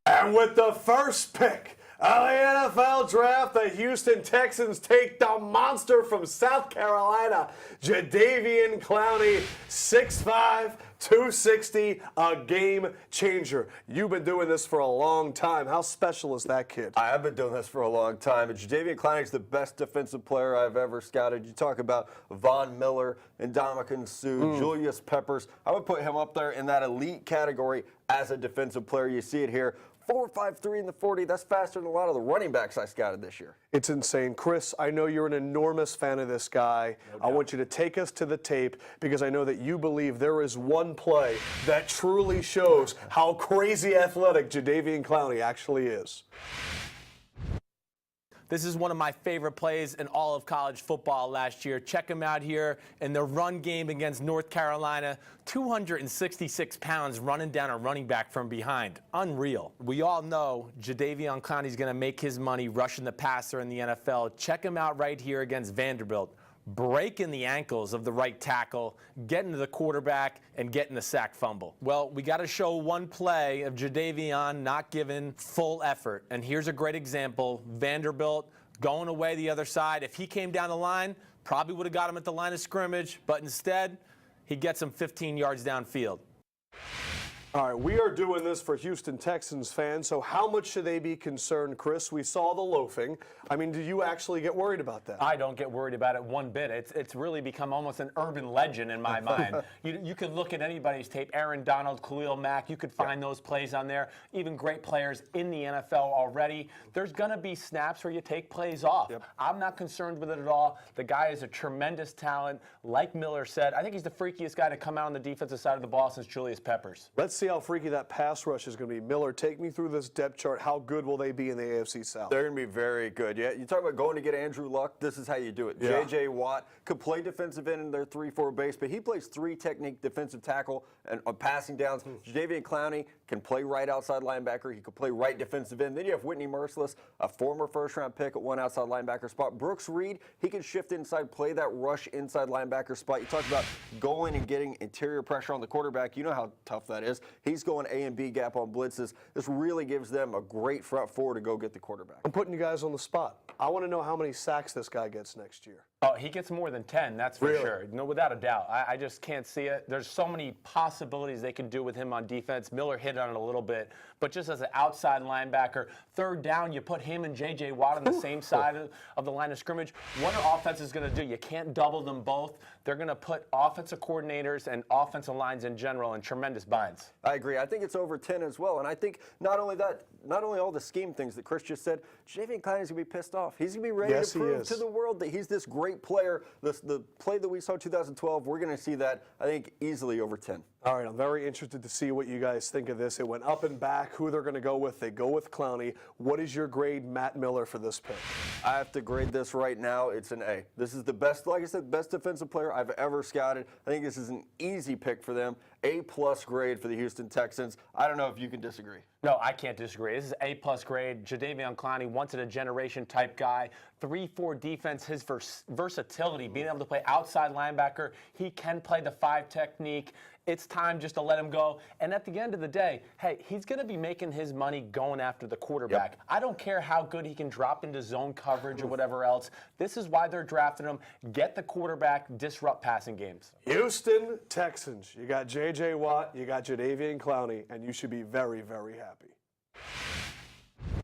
And with the first pick of the NFL draft, the Houston Texans take the monster from South Carolina, Jadeveon Clowney, 6'5", 260, a game changer. You've been doing this for a long time. How special is that kid? I have been doing this for a long time. And Jadeveon Clowney is the best defensive player I've ever scouted. You talk about Von Miller and Ndamukong Suh, Julius Peppers. I would put him up there in that elite category as a defensive player. You see it here. 4.53 in the 40. That's faster than a lot of the running backs I scouted this year. It's insane. Chris, I know you're an enormous fan of this guy. I want you to take us to the tape because I know that you believe there is one play that truly shows how crazy athletic Jadeveon Clowney actually is. This is one of my favorite plays in all of college football last year. Check him out here in the run game against North Carolina. 266 pounds running down a running back from behind. Unreal. We all know Jadeveon Clowney's going to make his money rushing the passer in the NFL. Check him out right here against Vanderbilt. Breaking the ankles of the right tackle, getting to the quarterback, and getting the sack fumble. Well, we got to show one play of Jadeveon not giving full effort. And here's a great example. Vanderbilt going away the other side. If he came down the line, probably would have got him at the line of scrimmage, but instead, he gets him 15 yards downfield. All right, we are doing this for Houston Texans fans, so how much should they be concerned, Chris? We saw the loafing. I mean, do you actually get worried about that? I don't get worried about it one bit. It's really become almost an urban legend in my mind. You could look at anybody's tape, Aaron Donald, Khalil Mack, you could find those plays on there, even great players in the NFL already. There's going to be snaps where you take plays off. I'm not concerned with it at all. The guy is a tremendous talent. Like Miller said, I think he's the freakiest guy to come out on the defensive side of the ball since Julius Peppers. Let's see how freaky that pass rush is going to be. Miller, take me through this depth chart. How good will they be in the AFC South? They're going to be very good. Yeah, you talk about going to get Andrew Luck. This is how you do it. Yeah. J.J. Watt could play defensive end in their 3-4 base, but he plays 3 technique defensive tackle and passing downs. Jadeveon Clowney can play right outside linebacker. He could play right defensive end. Then you have Whitney Merciless, a former first-round pick at one outside linebacker spot. Brooks Reed, he can shift inside, play that rush inside linebacker spot. You talk about going and getting interior pressure on the quarterback. You know how tough that is. He's going A and B gap on blitzes. This really gives them a great front four to go get the quarterback. I'm putting you guys on the spot. I want to know how many sacks this guy gets next year. Oh, he gets more than 10, that's for sure. No, without a doubt. I just can't see it. There's so many possibilities they can do with him on defense. Miller hit on it a little bit, but just as an outside linebacker, third down, you put him and J.J. Watt on the same side of the line of scrimmage. What are offense is going to do? You can't double them both. They're going to put offensive coordinators and offensive lines in general in tremendous binds. I agree. I think it's over 10 as well. And I think not only that, not only all the scheme things that Chris just said, Jadeveon Clowney is going to be pissed off. He's going to be ready to prove to the world that he's this great player. The play that we saw in 2012, we're going to see that, I think, easily over 10. All right, I'm very interested to see what you guys think of this. It went up and back, who they're going to go with. They go with Clowney. What is your grade, Matt Miller, for this pick? I have to grade this right now. It's an A. This is the best, like I said, best defensive player I've ever scouted. I think this is an easy pick for them. A+ grade for the Houston Texans. I don't know if you can disagree. No, I can't disagree. This is A+ grade. Jadeveon Clowney, once-in-a-generation type guy. 3-4 defense, his versatility, being able to play outside linebacker. He can play the 5 technique. It's time just to let him go. And at the end of the day, hey, he's going to be making his money going after the quarterback. I don't care how good he can drop into zone coverage or whatever else. This is why they're drafting him. Get the quarterback, disrupt passing games. Houston Texans. You got J.J. Watt, you got Jadeveon Clowney, and you should be very, very happy.